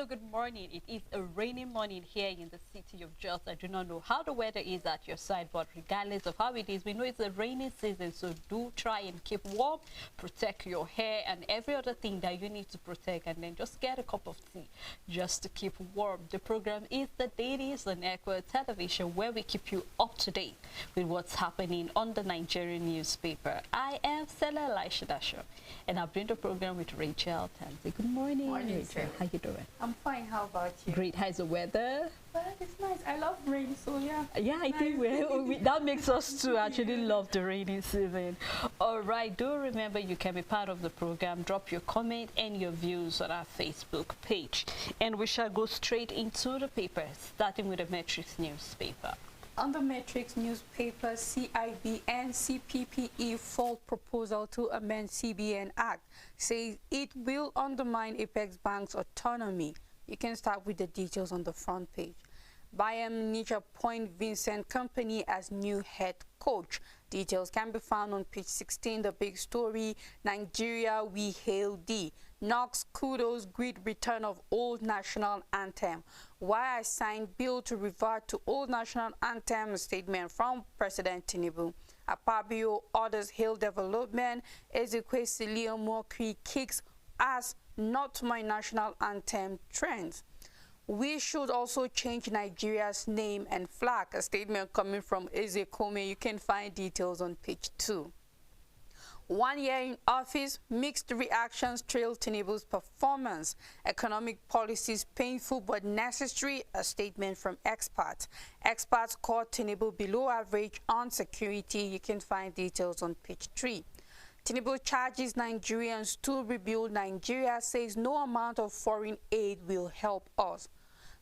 Hello, good morning. It is a rainy morning here in the city of Jos. I do not know how the weather is at your side, but regardless of how it is, we know it's a rainy season, so do try and keep warm, protect your hair and every other thing that you need to protect, and then just get a cup of tea just to keep warm. The program is the Dailies on Echo Television, where we keep you up to date with what's happening on the Nigerian newspaper. I am Stella Elisha, and I've been the program with Rachel Tansy. Good morning, Rachel. How you doing? I'm fine. How about you? Great. How's the weather? Well, it's nice. I love rain, so yeah. Yeah, I think that makes us to actually love the rainy season. All right. Do remember you can be part of the program. Drop your comment and your views on our Facebook page. And we shall go straight into the paper, starting with the Matrix newspaper. On the Matrix newspaper, CIBN CPPE full proposal to amend CBN Act says it will undermine Apex Bank's autonomy. You can start with the details on the front page. Bayern Munich appoint Vincent Kompany as new head coach. Details can be found on page 16. The big story: Nigeria, we hail thee. Knox kudos greet return of old national anthem. Why I signed bill to revert to old national anthem, a statement from President Tinubu. Akpabio orders hail development. Ezekwe Silio Mokri kicks ass not my national anthem trends. We should also change Nigeria's name and flag, a statement coming from Ezekome. You can find details on page 2. 1 year in office, mixed reactions trail Tinubu's performance. Economic policies painful but necessary, a statement from experts. Experts call Tinubu below average on security. You can find details on page 3. Tinubu charges Nigerians to rebuild Nigeria, says no amount of foreign aid will help us.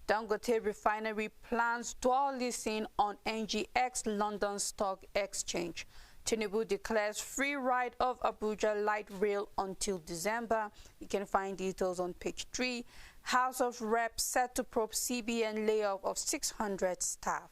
Dangote refinery plans dual listing on NGX London Stock Exchange. Tinubu declares free ride of Abuja light rail until December. You can find details on page 3. House of Reps set to probe CBN layoff of 600 staff.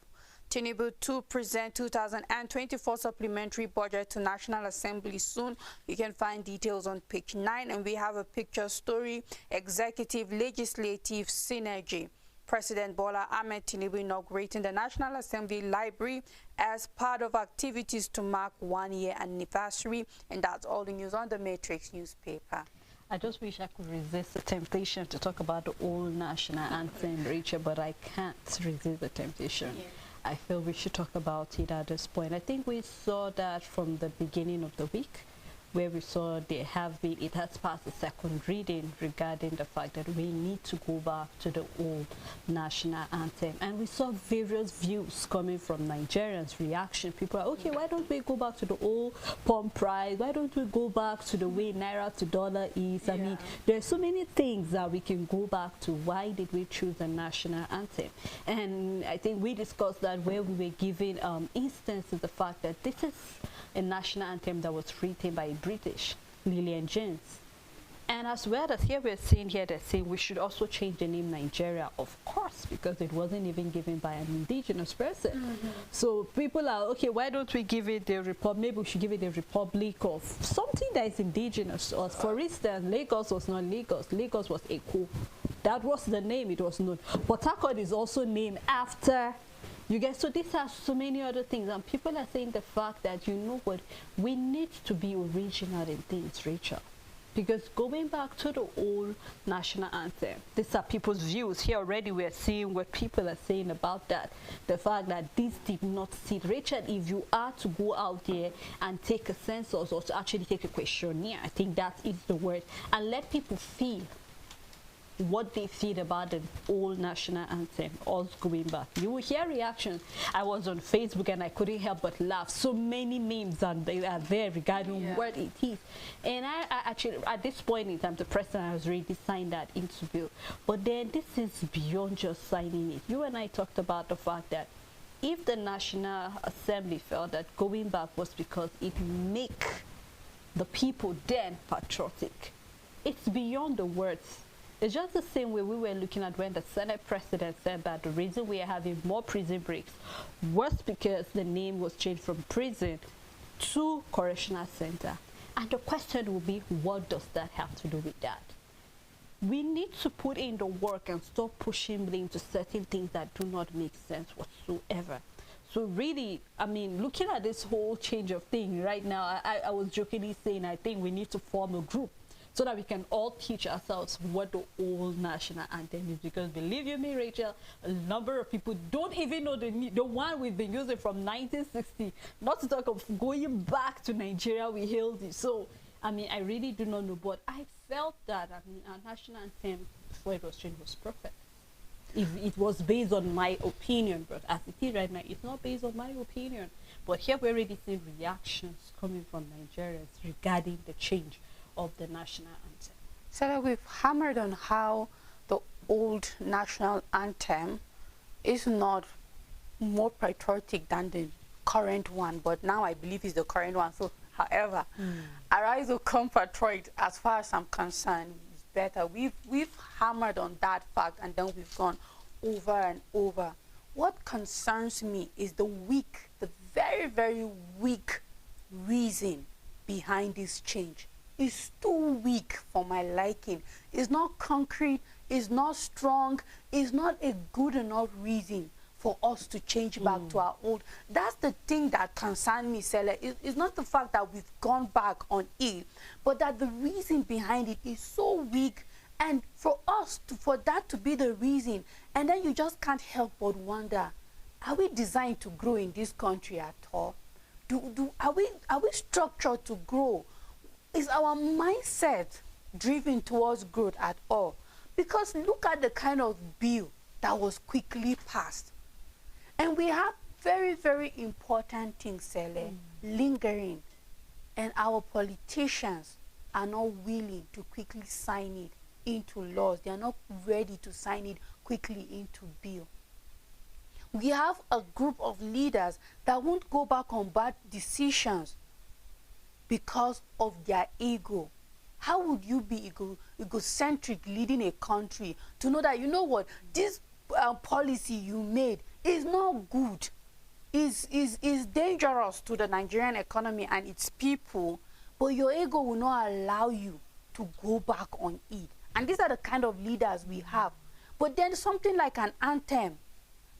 Tinubu to present 2024 supplementary budget to National Assembly soon. You can find details on page 9, and we have a picture story: executive legislative synergy. President Bola Ahmed Tinubu inaugurating the National Assembly Library as part of activities to mark 1 year anniversary. And that's all the news on the Matrix newspaper. I just wish I could resist the temptation to talk about the old national anthem, Rachel, but I can't resist the temptation. Yeah. I feel we should talk about it at this point. I think we saw that from the beginning of the week, where we saw it has passed the second reading regarding the fact that we need to go back to the old national anthem. And we saw various views coming from Nigerians, reaction. People are, okay, why don't we go back to the old pump price? Why don't we go back to the way Naira to dollar is? I mean, there's so many things that we can go back to. Why did we choose the national anthem? And I think we discussed that where we were giving instances the fact that this is a national anthem that was written by British, Lillian James. And as well as here we're seeing here, they're saying we should also change the name Nigeria, of course, because it wasn't even given by an indigenous person. So people are, okay, why don't we give it the Republic? Maybe we should give it the Republic of something that is indigenous to us. For instance, Lagos was not Lagos. Lagos was Eko. That was the name, it was known. Port Harcourt is also named after. You guys, so these are so many other things, and people are saying the fact that, you know what, we need to be original in things, Rachel. Because going back to the old national anthem, these are people's views. Here already we're seeing what people are saying about that. The fact that this did not sit. Rachel, if you are to go out there and take a census or to actually take a questionnaire, I think that is the word, and let people feel what they feel about the old national anthem, all going back. You will hear reactions. I was on Facebook and I couldn't help but laugh. So many memes are there regarding what it is. And I actually, at this point in time, the president has already signed that into bill. But then this is beyond just signing it. You and I talked about the fact that if the National Assembly felt that going back was because it make the people then patriotic, it's beyond the words. It's just the same way we were looking at when the Senate president said that the reason we are having more prison breaks was because the name was changed from prison to correctional center. And the question will be, what does that have to do with that? we need to put in the work and stop pushing blame to certain things that do not make sense whatsoever. So really, I mean, looking at this whole change of thing right now, I was jokingly saying I think we need to form a group so that we can all teach ourselves what the old national anthem is. Because believe you me, Rachel, a number of people don't even know the one we've been using from 1960, not to talk of going back to Nigeria we hailed it. So, I mean, I really do not know, but I felt that, I mean, our national anthem before it was changed was perfect. If it was based on my opinion, but as it is right now, it's not based on my opinion. But here we're already seeing reactions coming from Nigerians regarding the change of the national anthem. So we've hammered on how the old national anthem is not more patriotic than the current one, but now I believe it's the current one. So, however, Arise O Come Patriot, as far as I'm concerned, is better. We've hammered on that fact, and then we've gone over and over. What concerns me is the very, very weak reason behind this change. Is too weak for my liking. It's not concrete, it's not strong, it's not a good enough reason for us to change back to our old. That's the thing that concerns me, Sele. It's not the fact that we've gone back on it, but that the reason behind it is so weak, and for that to be the reason, and then you just can't help but wonder, are we designed to grow in this country at all? Are we structured to grow? Is our mindset driven towards growth at all? Because look at the kind of bill that was quickly passed. And we have very, very important things, Sele, lingering. And our politicians are not willing to quickly sign it into laws. They are not ready to sign it quickly into bill. We have a group of leaders that won't go back on bad decisions because of their ego. How would you be egocentric leading a country to know that, you know what, this policy you made is not good, is dangerous to the Nigerian economy and its people, but your ego will not allow you to go back on it. And these are the kind of leaders we have. But then something like an anthem,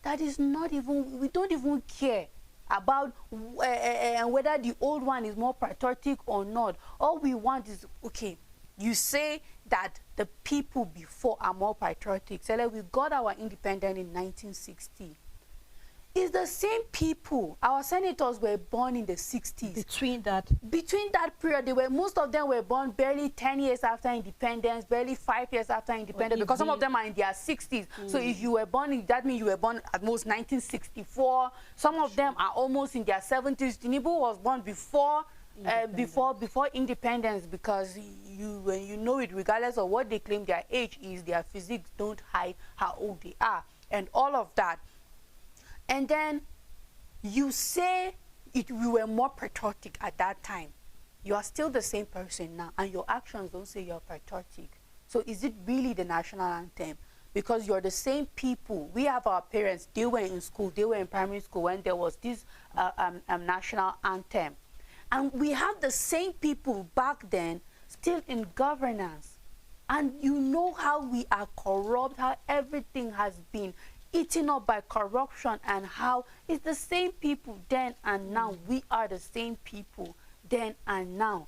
that is not even, we don't even care about whether the old one is more patriotic or not. All we want is, okay, you say that the people before are more patriotic. So like we got our independence in 1960. It's the same people. Our senators were born in the 60s. Between that period, most of them were born barely 10 years after independence, barely 5 years after independence, because some of them are in their 60s. So if you were born, that means you were born at most 1964. Some of them are almost in their 70s. Tinubu was born before independence, because when you know it, regardless of what they claim their age is, their physiques don't hide how old they are, and all of that. And then you say we were more patriotic at that time. You are still the same person now, and your actions don't say you're patriotic. So is it really the national anthem? Because you're the same people. We have our parents, they were in school, they were in primary school when there was this national anthem. And we have the same people back then still in governance. And you know how we are corrupt, how everything has been eaten up by corruption, and how it's the same people then and now. We are the same people then and now.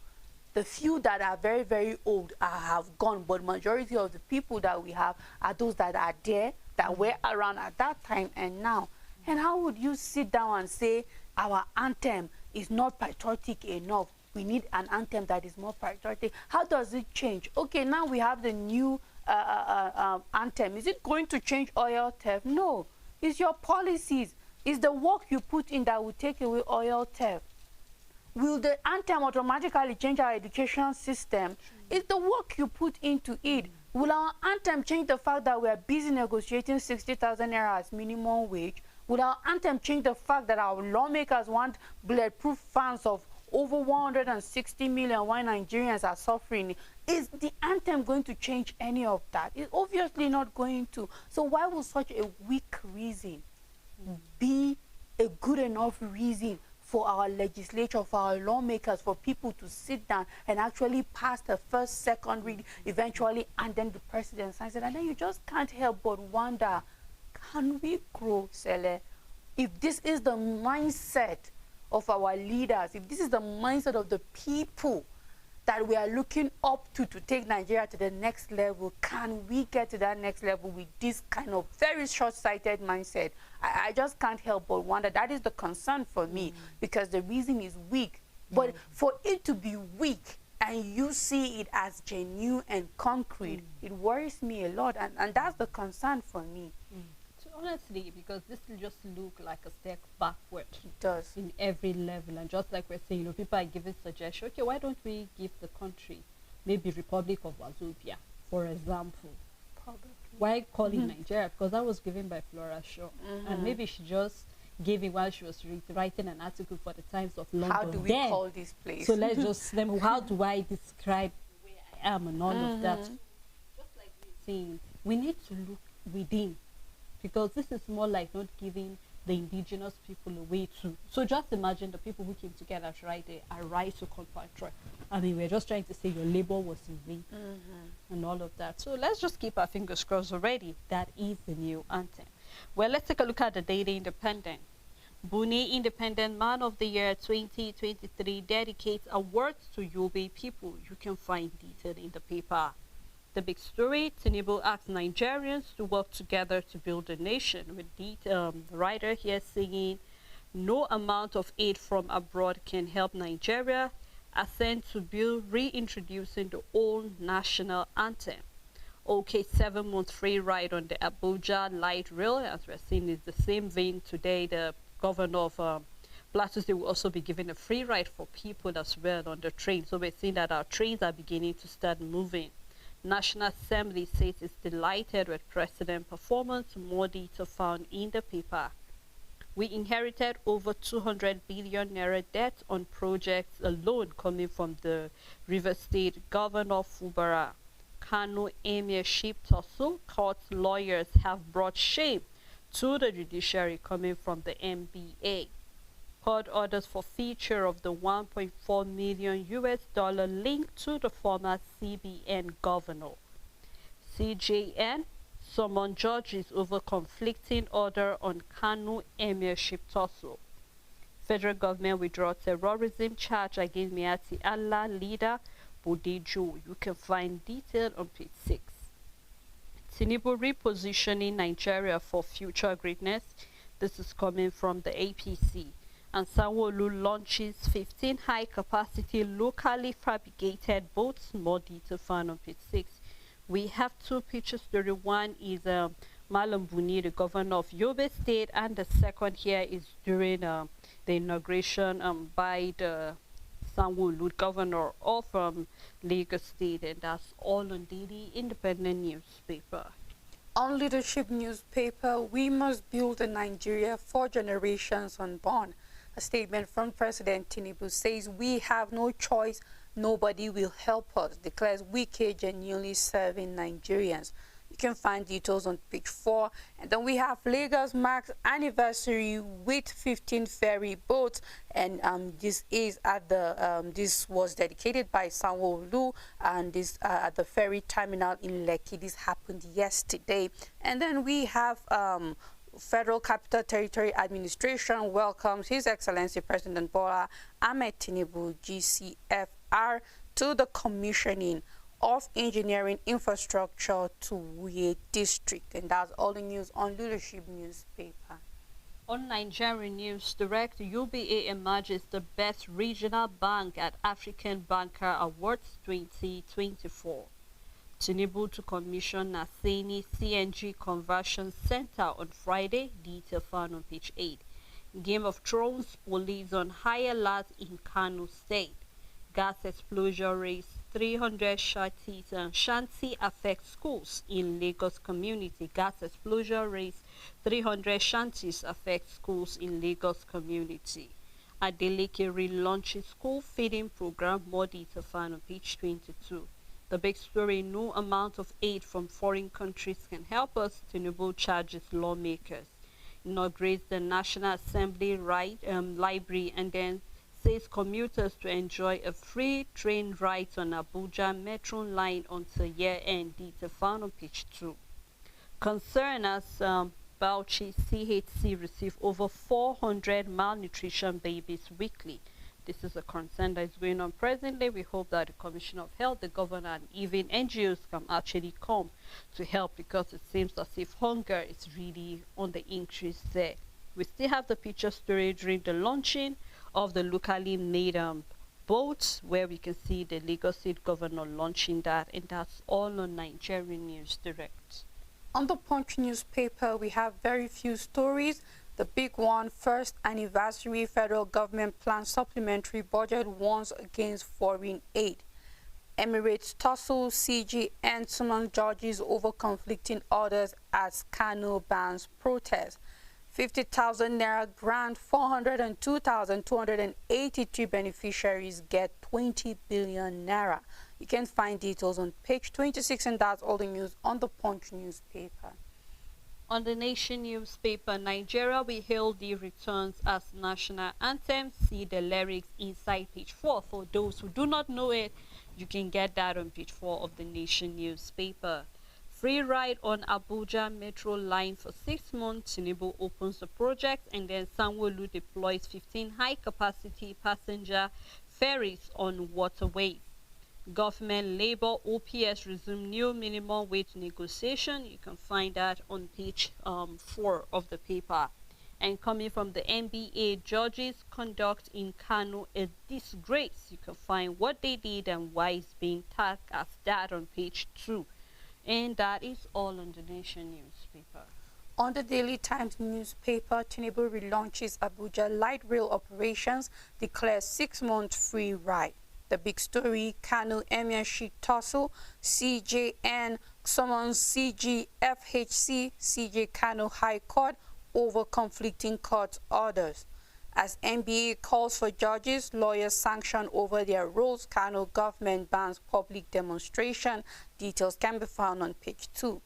The few that are very, very old have gone, but majority of the people that we have are those that are there, that were around at that time and now. And how would you sit down and say our anthem is not patriotic enough? We need an anthem that is more patriotic. How does it change? Okay, now we have the new anthem. Is it going to change oil theft? No. It's your policies. It's the work you put in that will take away oil theft. Will the anthem automatically change our education system? It's the work you put into it. Will our anthem change the fact that we are busy negotiating 60,000 naira as minimum wage? Will our anthem change the fact that our lawmakers want bulletproof fans of over 160 million while Nigerians are suffering? Is the anthem going to change any of that? It's obviously not going to. So why would such a weak reason be a good enough reason for our legislature, for our lawmakers, for people to sit down and actually pass the first, second reading, eventually, and then the president signs it. And then you just can't help but wonder, can we grow, Sele? If this is the mindset of our leaders, if this is the mindset of the people that we are looking up to take Nigeria to the next level, can we get to that next level with this kind of very short-sighted mindset? I just can't help but wonder. That is the concern for me, because the reason is weak. But for it to be weak and you see it as genuine and concrete, it worries me a lot, and that's the concern for me. Honestly, because this will just look like a step backward. It does. In every level. And just like we're saying, you know, people are giving suggestions. Okay, why don't we give the country maybe Republic of Wazobia, for example? Probably. Why calling Nigeria? Because that was given by Flora Shaw. And maybe she just gave it while she was writing an article for the Times of London. How do we call this place? So let's just, how do I describe where I am and all of that? Just like we're saying, we need to look within. Because this is more like not giving the indigenous people a way to. So just imagine the people who came together to write a right to compatriot. I mean, we're just trying to say your labor was in vain and all of that. So let's just keep our fingers crossed already. That is the new anthem. Well, let's take a look at the Daily Independent. Buni Independent Man of the Year 2023 dedicates awards to Yobe people. You can find detail in the paper. The big story, Tinubu asks Nigerians to work together to build a nation, with the writer here saying, no amount of aid from abroad can help Nigeria assent to bill reintroducing the old national anthem. Okay, 7 months free ride on the Abuja light rail, as we're seeing, is the same vein today. The governor of Plateau State will also be given a free ride for people as well on the train. So we're seeing that our trains are beginning to start moving. National Assembly says it's delighted with President performance. More detail found in the paper. We inherited over 200 billion naira debt on projects alone coming from the River State Governor Fubara. Kano Emirship tussle, court's lawyers have brought shame to the judiciary coming from the NBA. Court orders for feature of the $1.4 million linked to the former CBN governor. CJN summoned judges over conflicting order on Kano Emirship tussle. Federal government withdraw terrorism charge against Miati Allah leader Bodejo. You can find detail on page 6. Tinubu repositioning Nigeria for future greatness. This is coming from the APC. And Sanwo-Olu launches 15 high-capacity locally fabricated boats. More detail found on page 6. We have two pictures. The one is Malam Buni, the governor of Yobe State, and the second here is during the inauguration by the Sanwo-Olu, governor of Lagos State, and that's all on Daily Independent newspaper. On Leadership newspaper, we must build a Nigeria for generations unborn. A statement from President Tinubu says we have no choice, nobody will help us, declares Wike genuinely serving Nigerians. You can find details on page 4. And then we have Lagos marks anniversary with 15 ferry boats, and this is at the this was dedicated by Sanwo-Olu, and this at the ferry terminal in Lekki. This happened yesterday. And then we have Federal Capital Territory Administration welcomes His Excellency President Bola Ahmed Tinubu, GCFR, to the commissioning of engineering infrastructure to Wuye district. And that's all the news on Leadership newspaper. On Nigerian News Direct, UBA emerges the best regional bank at African Banker Awards 2024. Tinubu to commission Naseni CNG Conversion Center on Friday. Detail found on page 8. Game of Thrones police on high alert in Kano State. Gas explosion raised 300 shanty affect schools in Lagos community. Gas explosion raised 300 shanties affect schools in Lagos community. Adeleke relaunches school feeding program. More detail found on page 22. The big story, no amount of aid from foreign countries can help us, Tinubu charges lawmakers. inaugurates the National Assembly Library, and then says commuters to enjoy a free train ride on Abuja Metro line until year-end. Details found on page 2. Concern as Bauchi CHC receive over 400 malnutrition babies weekly. This is a concern that is going on presently. We hope that the Commissioner of Health, the governor, and even NGOs can actually come to help, because it seems as if hunger is really on the increase there. We still have the picture story during the launching of the locally made boats, where we can see the Lagos State governor launching that, and that's all on Nigerian News Direct. On the Punch newspaper, we have very few stories. The big one, first anniversary, federal government plans supplementary budget warns against foreign aid. Emirates tussle, CG and summon judges over conflicting orders as Kano bans protest. 50,000 naira grant, 402,283 beneficiaries get 20 billion naira. You can find details on page 26, and that's all the news on the Punch newspaper. On the Nation newspaper, Nigeria will hail the returns as national anthem. See the lyrics inside page 4. For those who do not know it, you can get that on page 4 of the Nation newspaper. Free ride on Abuja Metro line for 6 months. Tinubu opens the project, and then Sanwo-Olu deploys 15 high-capacity passenger ferries on waterways. Government, Labour, OPS resume new minimum wage negotiation. You can find that on page 4 of the paper. And coming from the NBA, judges conduct in Kano a disgrace. You can find what they did and why it's being tagged as that on page 2. And that is all on the Nation newspaper. On the Daily Times newspaper, Tinubu relaunches Abuja light rail operations, declares 6-month free ride. The big story, Kano Emirship tussle, CJN summons CGFHC, CJ Kano High Court over conflicting court orders. As NBA calls for judges, lawyers sanction over their roles, Kano government bans public demonstration. Details can be found on page 2.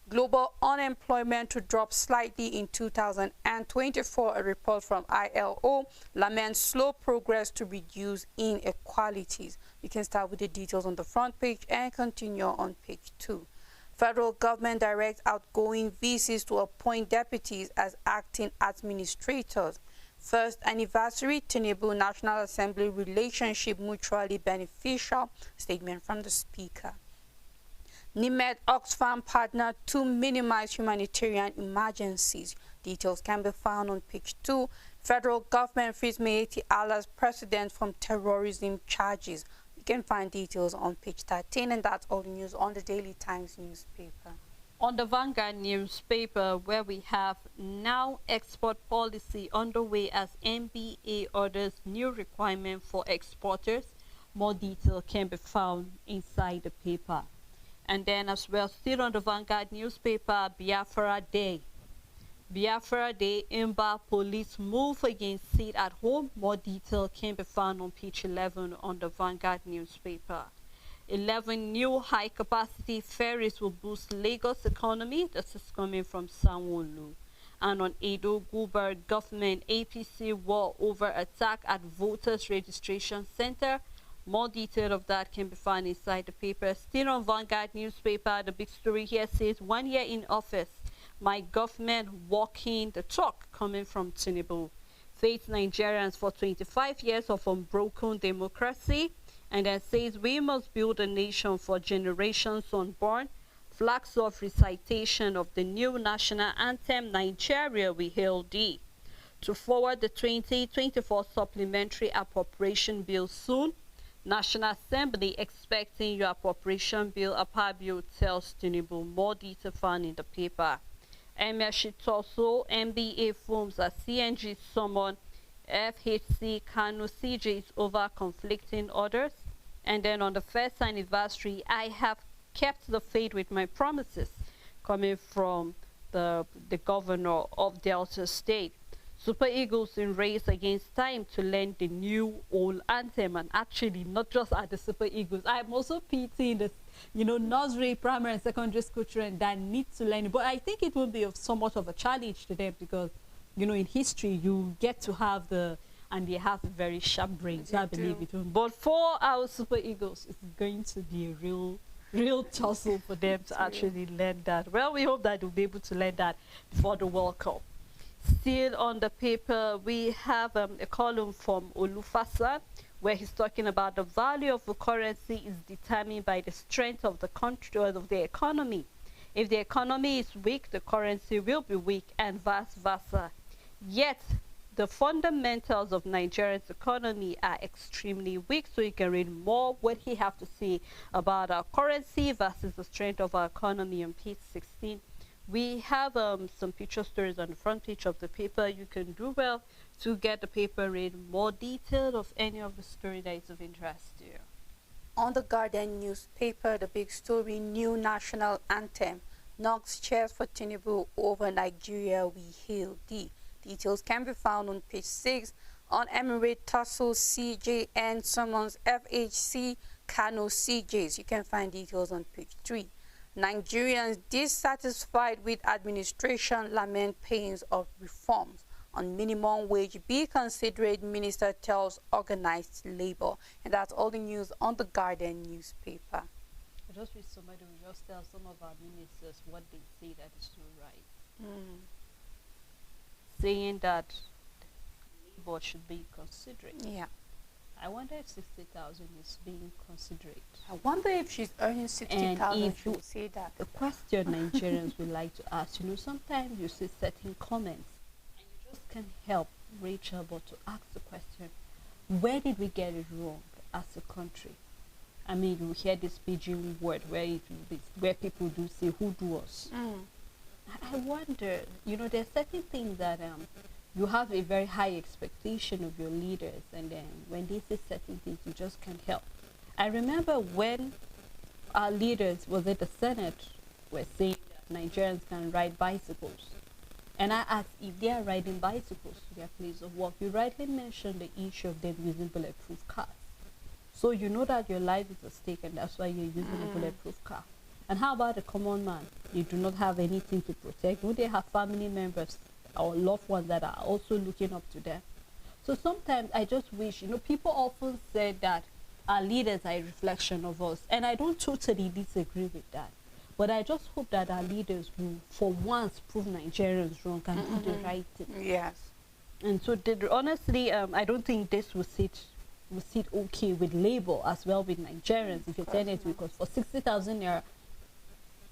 Global unemployment to drop slightly in 2024. A report from ILO laments slow progress to reduce inequalities. You can start with the details on the front page and continue on page 2. Federal government directs outgoing VCs to appoint deputies as acting administrators. First anniversary, Tinubu National Assembly relationship mutually beneficial. Statement from the Speaker. NIMED Oxfam partner to minimize humanitarian emergencies. Details can be found on page 2. Federal government frees Meeti Allah's president from terrorism charges. You can find details on page 13, and that's all the news on the Daily Times newspaper. On the Vanguard newspaper, where we have now export policy underway as NBA orders new requirement for exporters. More detail can be found inside the paper. And then as well, still on the Vanguard newspaper, Biafra Day. Biafra Day, Imba police move against sit at home. More detail can be found on page 11 on the Vanguard newspaper. 11 new high-capacity ferries will boost Lagos economy. This is coming from Sanwo-Olu. And on Edo, Guber government APC war over attack at voters registration center. More detail of that can be found inside the paper. Still on Vanguard newspaper, the big story here says 1 year in office, my government walking the talk, coming from Tinubu. Faith Nigerians for 25 years of unbroken democracy, and then says we must build a nation for generations unborn. Flags of recitation of the new national anthem, Nigeria we hail thee. To forward the 2024 supplementary appropriation bill soon. National Assembly expecting your appropriation bill. Apabio tells Tinubu. More detail found in the paper. Emirship also MBA forms as CNG summon FHC Kano CJs over conflicting orders. And then on the first anniversary, I have kept the faith with my promises, coming from the governor of Delta State. Super Eagles in race against time to learn the new old anthem, and actually not just at the Super Eagles. I'm also pitying the, nursery, primary and secondary school children that need to learn it. But I think it will be somewhat of a challenge to them, because you know, in history, you get to have and they have very sharp brains. So I believe it will. But for our Super Eagles, it's going to be a real tussle for them to actually learn that. Well, we hope that they'll be able to learn that before the World Cup. Still on the paper, we have a column from Olufasa where he's talking about the value of the currency is determined by the strength of the country or of the economy. If the economy is weak, the currency will be weak, and vice versa. Yet, the fundamentals of Nigeria's economy are extremely weak, so you can read more what he has to say about our currency versus the strength of our economy on page 16. We have some picture stories on the front page of the paper. You can do well to get the paper read more detailed of any of the story that is of interest to you. On the Guardian newspaper, the big story, new national anthem. Knox cheers for Tinubu over Nigeria, we hail thee. Details can be found on page 6. On Emirate tussle, CJN summons FHC Kano CJs. You can find details on page 3. Nigerians dissatisfied with administration lament pains of reforms. On minimum wage, be considerate, minister tells organized labor. And that's all the news on the Guardian newspaper. I just wish somebody would just tell some of our ministers what they say that is not right. Saying that labor should be considerate. Yeah. I wonder if 60,000 is being considerate. I wonder if she's earning 60,000, she will say that. The question Nigerians would like to ask, you know, sometimes you see certain comments and you just can't help, Rachel, but to ask the question, where did we get it wrong as a country? I mean, we hear this pidgin word where people do say, who do us? I wonder, you know, there's certain things that you have a very high expectation of your leaders, and then when they say certain things, you just can't help. I remember when our leaders, was it the Senate, were saying that Nigerians can ride bicycles. And I asked if they are riding bicycles to their place of work. You rightly mentioned the issue of them using bulletproof cars. So you know that your life is at stake, and that's why you're using a bulletproof car. And how about the common man? You do not have anything to protect. Would they have family members or loved ones that are also looking up to them? So sometimes I just wish, you know, people often say that our leaders are a reflection of us. And I don't totally disagree with that. But I just hope that our leaders will, for once, prove Nigerians wrong and do the right thing. Yes. And so honestly, I don't think this will sit okay with Labour as well with Nigerians, if you're telling it, because for 60,000 naira,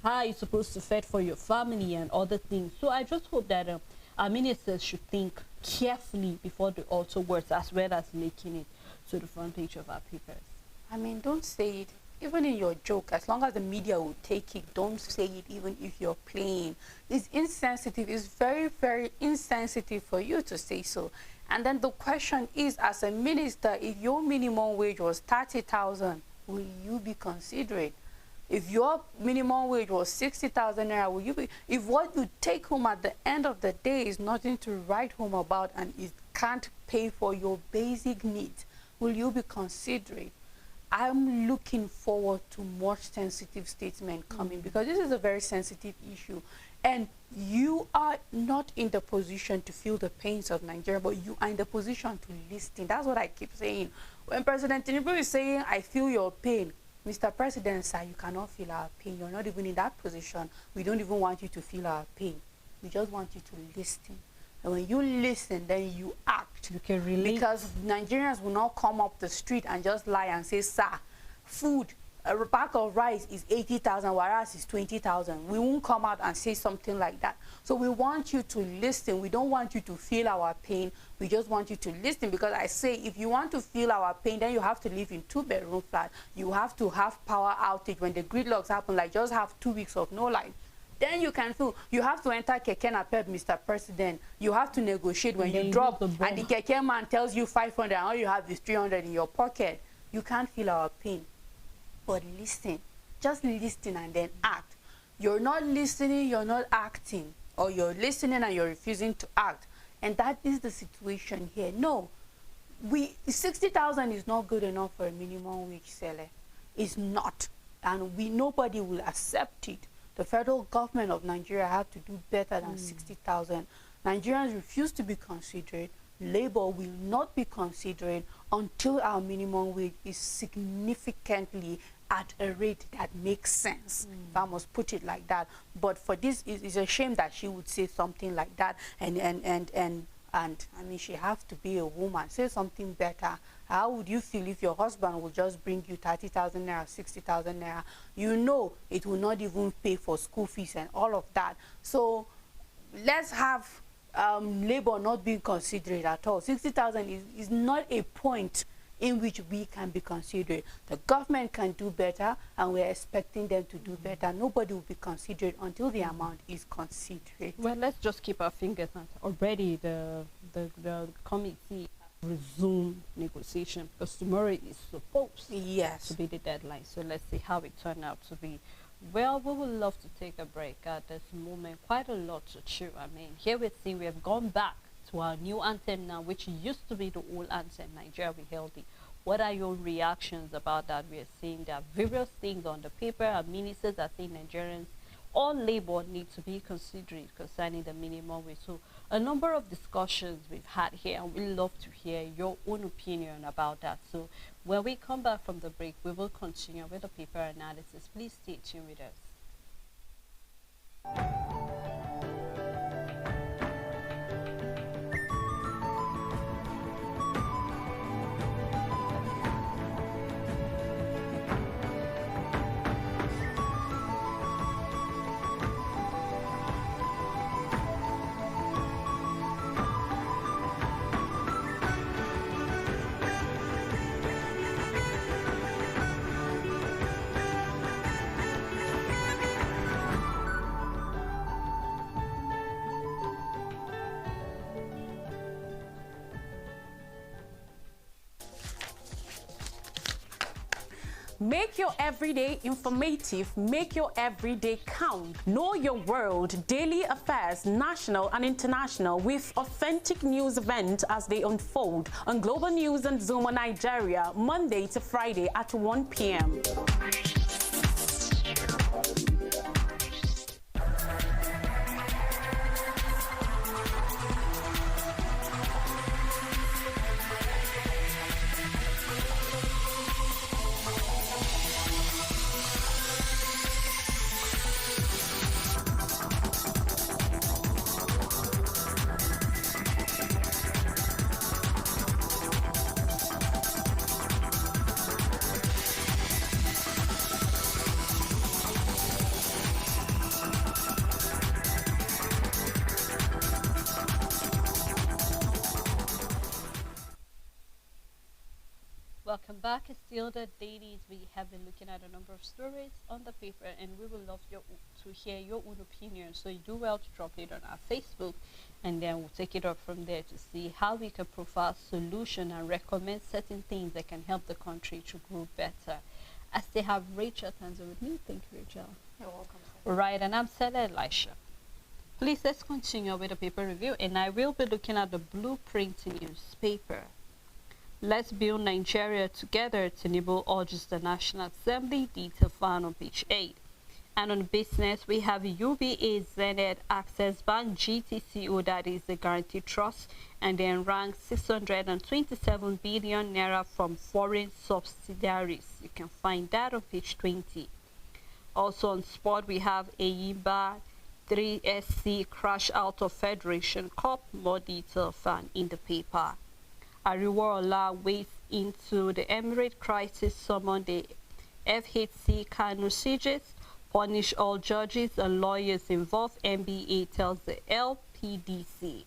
how are you supposed to fend for your family and other things? So I just hope that our ministers should think carefully before they utter words, as well as making it to the front page of our papers. I mean, don't say it even in your joke. As long as the media will take it, don't say it even if you're playing. It's insensitive. It's very, very insensitive for you to say so. And then the question is, as a minister, if your minimum wage was 30,000, will you be considerate? If your minimum wage was 60,000 naira, will you be? If what you take home at the end of the day is nothing to write home about and it can't pay for your basic needs, will you be considerate? I'm looking forward to more sensitive statements coming, because this is a very sensitive issue. And you are not in the position to feel the pains of Nigeria, but you are in the position to listen. That's what I keep saying. When President Tinubu is saying, I feel your pain, Mr. President, sir, you cannot feel our pain. You're not even in that position. We don't even want you to feel our pain. We just want you to listen. And when you listen, then you act. You can relate. Because Nigerians will not come up the street and just lie and say, sir, food, a pack of rice is 80,000, whereas it's 20,000. We won't come out and say something like that. So we want you to listen. We don't want you to feel our pain. We just want you to listen, because I say, if you want to feel our pain, then you have to live in 2-bedroom flat. You have to have power outage. When the gridlocks happen, like just have 2 weeks of no light. Then you can feel. You have to enter keke napep, Mr. President. You have to negotiate when you drop, and the keke man tells you 500 and all you have is 300 in your pocket. You can't feel our pain. But listen. Just listen and then act. You're not listening, you're not acting. Or you're listening and you're refusing to act. And that is the situation here. No. 60,000 is not good enough for a minimum wage seller. It's not. And nobody will accept it. The federal government of Nigeria have to do better than 60,000. Nigerians refuse to be considerate. Labor will not be considerate until our minimum wage is significantly at a rate that makes sense. If I must put it like that. But for this, it's a shame that she would say something like that. And I mean, she has to be a woman. Say something better. How would you feel if your husband will just bring you 30,000 naira, 60,000 naira? You know it will not even pay for school fees and all of that. So let's have labor not being considered at all. 60,000 is not a point in which we can be considered. The government can do better, and we're expecting them to do better. Nobody will be considered until the amount is considered. Well, let's just keep our fingers on it. Already the committee resume negotiation because tomorrow is supposed to be the deadline. So let's see how it turned out to be. Well, we would love to take a break at this moment. Quite a lot to chew. I mean, here we see we have gone back to our new anthem now, which used to be the old anthem, Nigeria We Healthy. What are your reactions about that? We are seeing there are various things on the paper. Our ministers are saying Nigerians, all labor need to be considered concerning the minimum wage. So a number of discussions we've had here, and we'd love to hear your own opinion about that. So when we come back from the break, we will continue with the paper analysis. Please stay tuned with us. Make your everyday informative, make your everyday count. Know your world, daily affairs, national and international, with authentic news events as they unfold on Global News and Zuma Nigeria, Monday to Friday at 1 p.m. Welcome back. It's still the dailies. We have been looking at a number of stories on the paper, and we would love to hear your own opinion. So you do well to drop it on our Facebook, and then we'll take it up from there to see how we can provide solution and recommend certain things that can help the country to grow better. I still have Rachel Tanzo with me. Thank you, Rachel. You're welcome, sir. Right, and I'm Stella Elisha. Please, let's continue with the paper review, and I will be looking at the Blueprint newspaper. Let's build Nigeria together, Tinubu urges the National Assembly, detail found on page 8. And on business, we have UBA, Zenith, Access Bank, GTCO, that is the Guarantee Trust, and then rank 627 billion naira from foreign subsidiaries. You can find that on page 20. Also on sport, we have Eyimba 3SC crash out of Federation Cup. More detail found in the paper. Ariwola wades into the Emirate crisis, summon the FHC Kano sieges, punish all judges and lawyers involved, NBA tells the LPDC.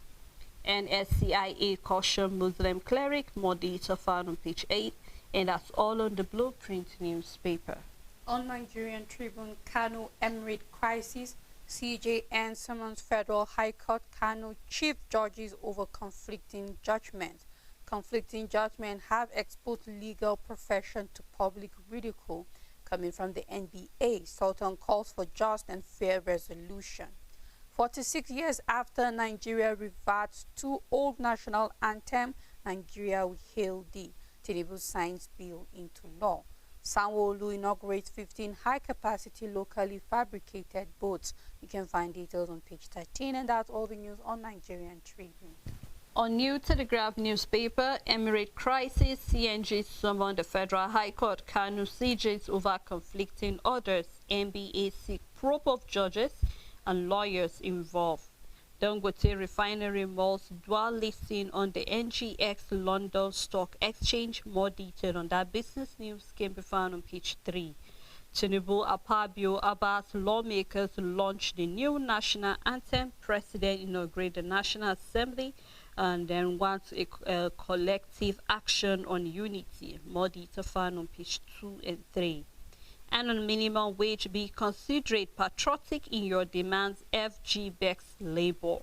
NSCIA caution Muslim cleric, more detail found on page 8, and that's all on the Blueprint newspaper. On Nigerian Tribune, Kano Emirate crisis, CJN summons Federal High Court Kano chief judges over conflicting judgments. Conflicting judgments have exposed legal profession to public ridicule. Coming from the NBA, Sultan calls for just and fair resolution. 46 years after Nigeria reverts to old national anthem, Nigeria We Hail Thee, Tinubu signs bill into law. Sanwo-Olu inaugurates 15 high-capacity locally fabricated boats. You can find details on page 13, and that's all the news on Nigerian Tribune. On New Telegraph newspaper, Emirate crisis, CNG summoned the Federal High Court, Kanu CJs over conflicting orders, NBA seek probe of judges and lawyers involved. Dangote refinery malls dual listing on the NGX London Stock Exchange. More detail on that business news can be found on page 3. Tinubu, Akpabio, Abbas lawmakers launch the new national anthem. President inaugurate the National Assembly and then wants a collective action on unity. More detail found on page 2 and 3. And on minimum wage, be considerate patriotic in your demands. FG Bex Labor.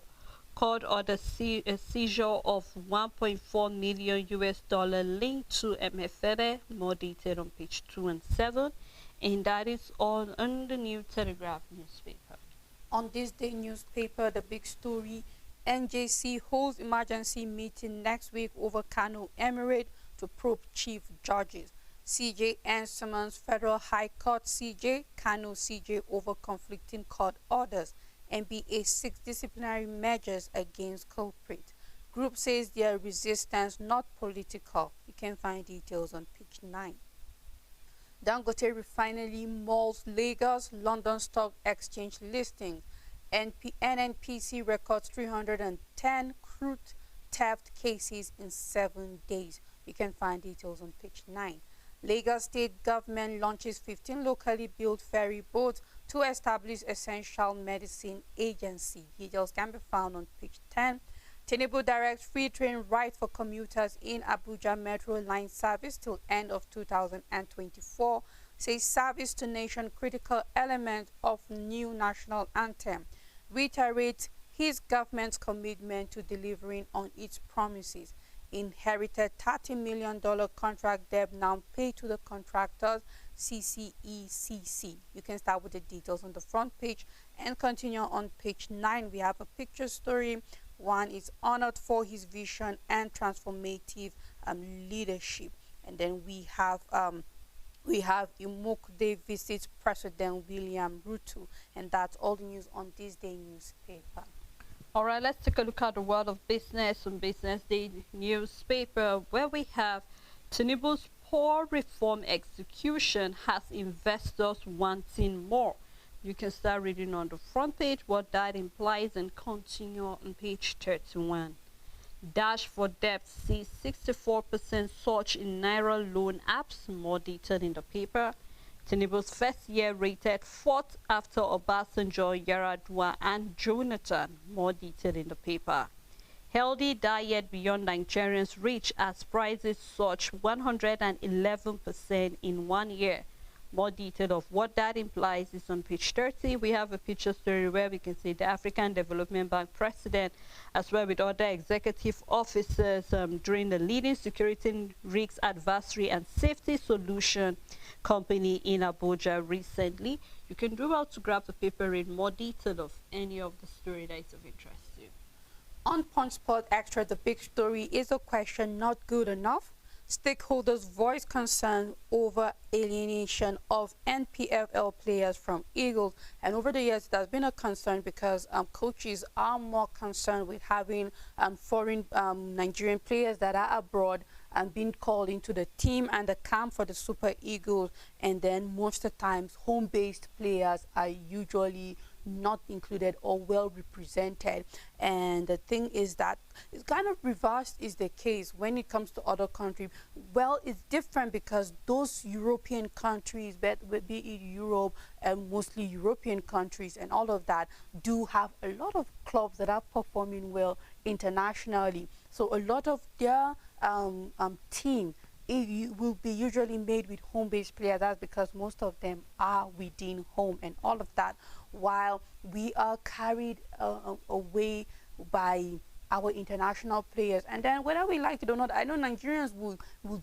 Court order a seizure of 1.4 million US dollar linked to MFere. More detail on page 2 and 7. And that is all on the New Telegraph newspaper. On this day newspaper, the big story, NJC holds emergency meeting next week over Kano Emirate to probe chief judges. CJ and summons Federal High Court CJ, Kano CJ over conflicting court orders. NBA seeks disciplinary measures against culprit. Group says their resistance not political. You can find details on page 9. Dangote refinery malls Lagos London Stock Exchange listing. NNPC records 310 crude theft cases in 7 days. You can find details on page 9. Lagos State Government launches 15 locally built ferry boats to establish Essential Medicine Agency. Details can be found on page 10. Tinubu directs free train ride for commuters in Abuja Metro Line service till end of 2024. Says service to nation critical element of new national anthem. Reiterates his government's commitment to delivering on its promises. Inherited $30 million contract debt now paid to the contractors, CCECC. You can start with the details on the front page and continue on page 9. We have a picture story. One is honored for his vision and transformative leadership. And then we have Imokde visits President William Ruto. And that's all the news on this day newspaper. All right, let's take a look at the world of business on Business Day newspaper, where we have Tinubu's poor reform execution has investors wanting more. You can start reading on the front page what that implies and continue on page 31. Dash for debt sees 64% surge in Naira loan apps. More detail in the paper. Tinubu's first year rated 4th after Obasanjo, Yar'Adua and Jonathan. More detail in the paper. Healthy diet beyond Nigerians' reach as prices surge 111% in 1 year. More detail of what that implies is on page 30. We have a picture story where we can see the African Development Bank president as well with other executive officers during the leading security risks advisory and safety solution company in Abuja recently. You can do well to grab the paper, read more detail of any of the story that is of interest to you. On Punch Sport Extra, the big story is a question not good enough. Stakeholders voice concern over alienation of NPFL players from Eagles. And over the years, there's been a concern because coaches are more concerned with having foreign Nigerian players that are abroad and being called into the team and the camp for the Super Eagles. And then most of the times, home-based players are usually not included or well represented. And the thing is that it's kind of reversed is the case when it comes to other countries. Well, it's different because those European countries, be it Europe and mostly European countries and all of that, do have a lot of clubs that are performing well internationally. So a lot of their team will be usually made with home-based players. That's because most of them are within home and all of that, while we are carried away by our international players. And then whether we like it or not, I know Nigerians will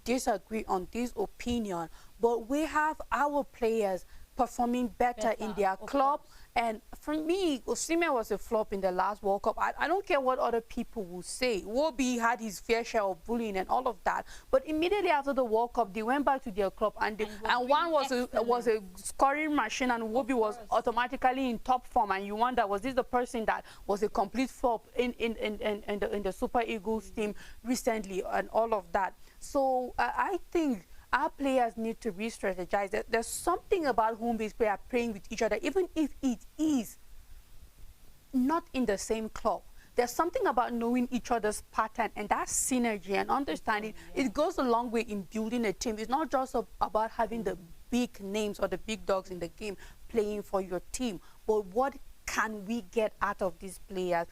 disagree on this opinion, but we have our players performing better in their club. And for me, Osimhen was a flop in the last World Cup. I don't care what other people will say. Wobi had his fair share of bullying and all of that. But immediately after the World Cup, they went back to their club, and one was a scoring machine, and Wobi was automatically in top form. And you wonder, was this the person that was a complete flop in the Super Eagles team recently, and all of that? So I think our players need to re-strategize. There's something about home-based players playing with each other, even if it is not in the same club. There's something about knowing each other's pattern, and that synergy and understanding, it goes a long way in building a team. It's not just about having the big names or the big dogs in the game playing for your team, but what can we get out of these players?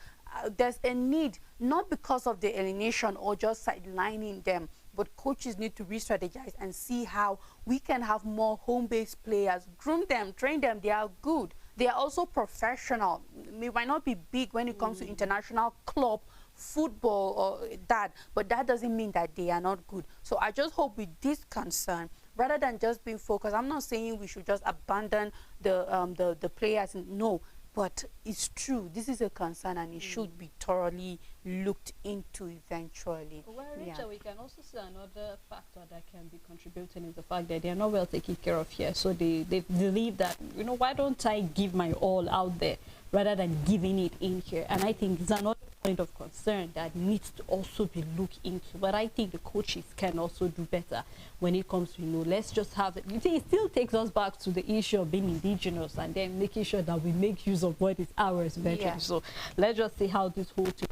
There's a need, not because of the alienation or just sidelining them, but coaches need to re-strategize and see how we can have more home-based players, groom them, train them. They are good. They are also professional. They might not be big when it comes to international club football or that, but that doesn't mean that they are not good. So I just hope with this concern, rather than just being focused, I'm not saying we should just abandon the players. No. But it's true, this is a concern, and it should be thoroughly looked into eventually. Well, Rachel, we can also see another factor that can be contributing is the fact that they are not well taken care of here. So they believe that, you know, why don't I give my all out there rather than giving it in here? And I think it's another point of concern that needs to also be looked into. But I think the coaches can also do better when it comes to, you know, let's just have it. You think it still takes us back to the issue of being indigenous and then making sure that we make use of what is ours eventually. Yeah. So let's just see how this whole thing,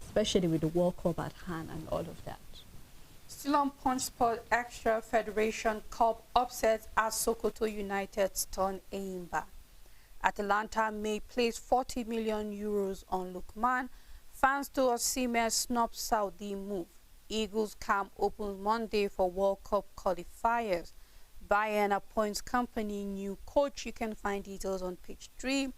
especially with the World Cup at hand and all of that. Still on Punch Sport Extra, Federation Cup upsets as Sokoto United turn Eimba. Atalanta may place 40 million euros on Lukman. Fans to Osimhen snub Saudi move. Eagles camp opens Monday for World Cup qualifiers. Bayern appoints company new coach. You can find details on page 3.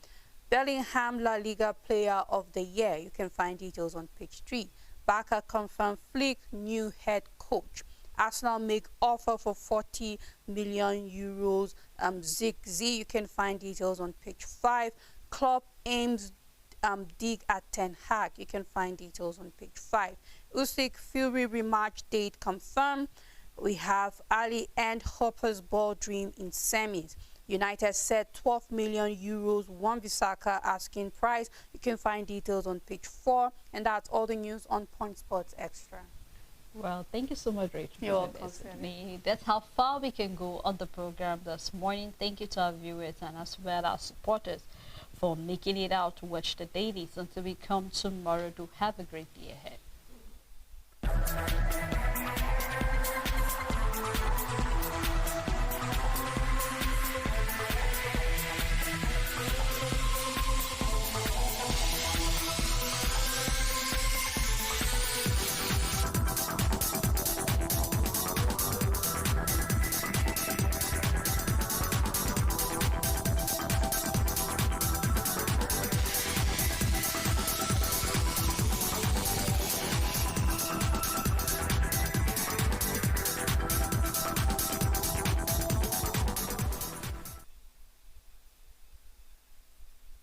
Bellingham La Liga Player of the Year. You can find details on page 3. Barca confirmed Flick new head coach. Arsenal make offer for 40 million euros. Zigzi. You can find details on page 5. Club aims dig at Ten Hag. You can find details on page 5. Usyk Fury rematch date confirmed. We have Ali and Hopper's ball dream in semis. United said 12 million euros, Wan-Bissaka asking price. You can find details on page 4. And that's all the news on Point Sports Extra. Well, thank you so much, Rachel. You're welcome. That's how far we can go on the program this morning. Thank you to our viewers and as well as supporters for making it out to watch the dailies. Until we come tomorrow, do have a great day ahead.